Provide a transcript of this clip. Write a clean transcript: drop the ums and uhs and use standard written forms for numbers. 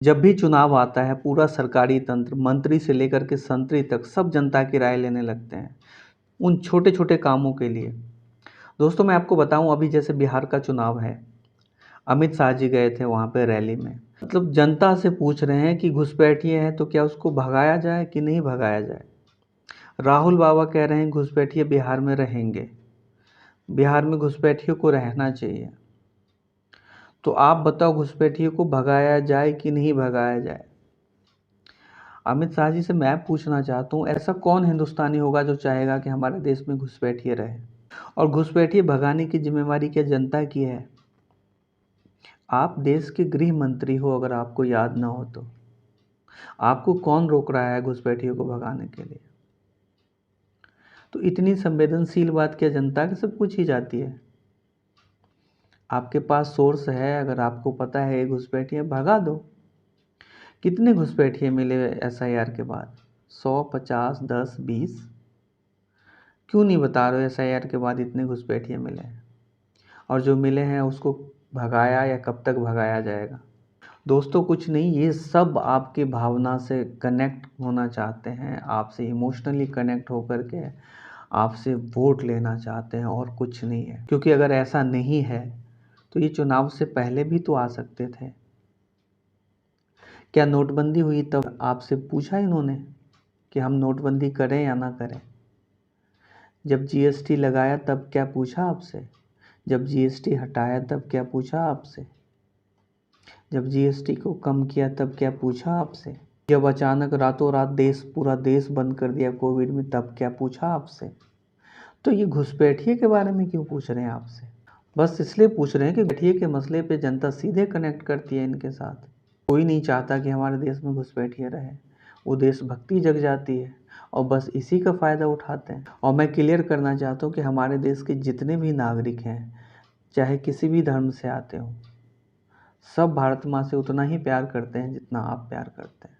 जब भी चुनाव आता है पूरा सरकारी तंत्र मंत्री से लेकर के संतरी तक सब जनता की राय लेने लगते हैं उन छोटे-छोटे कामों के लिए। दोस्तों मैं आपको बताऊं अभी जैसे बिहार का चुनाव है, अमित शाह जी गए थे वहाँ पे रैली में। मतलब जनता से पूछ रहे हैं कि घुसपैठिए हैं तो क्या उसको भगाया जाए कि नहीं भगाया जाए। राहुल बाबा कह रहे हैं घुसपैठिए बिहार में रहेंगे, बिहार में घुसपैठियों को रहना चाहिए। तो आप बताओ घुसपैठियों को भगाया जाए कि नहीं भगाया जाए। अमित शाह जी से मैं पूछना चाहता हूँ ऐसा कौन हिंदुस्तानी होगा जो चाहेगा कि हमारे देश में घुसपैठिए रहे। और घुसपैठिए भगाने की जिम्मेवारी क्या जनता की है। आप देश के गृह मंत्री हो, अगर आपको याद ना हो तो आपको कौन रोक रहा है घुसपैठियों को भगाने के लिए। तो इतनी संवेदनशील बात क्या जनता के सब पूछी जाती है। आपके पास सोर्स है, अगर आपको पता है घुसपैठिए भगा दो। कितने घुसपैठिए मिले एसआईआर के बाद? 100, 50, 10, 20? क्यों नहीं बता रहे हो एसआईआर के बाद इतने घुसपैठिए मिले हैं? और जो मिले हैं उसको भगाया या कब तक भगाया जाएगा? दोस्तों कुछ नहीं, ये सब आपकी भावना से कनेक्ट होना चाहते हैं, आपसे इमोशनली कनेक्ट होकर के आपसे वोट लेना चाहते हैं और कुछ नहीं है। क्योंकि अगर ऐसा नहीं है तो ये चुनाव से पहले भी तो आ सकते थे। क्या नोटबंदी हुई तब आपसे पूछा इन्होंने कि हम नोटबंदी करें या ना करें? जब जीएसटी लगाया तब क्या पूछा आपसे? जब जीएसटी हटाया तब क्या पूछा आपसे? जब जीएसटी को कम किया तब क्या पूछा आपसे? जब अचानक रातों रात पूरा देश बंद कर दिया कोविड में तब क्या पूछा आपसे? तो ये घुसपैठिए के बारे में क्यों पूछ रहे हैं आपसे? बस इसलिए पूछ रहे हैं कि घुसपैठिए के मसले पे जनता सीधे कनेक्ट करती है इनके साथ। कोई नहीं चाहता कि हमारे देश में घुसपैठिए रहे। वो देशभक्ति जग जाती है और बस इसी का फ़ायदा उठाते हैं। और मैं क्लियर करना चाहता हूँ कि हमारे देश के जितने भी नागरिक हैं, चाहे किसी भी धर्म से आते हों, सब भारत माँ से उतना ही प्यार करते हैं जितना आप प्यार करते हैं।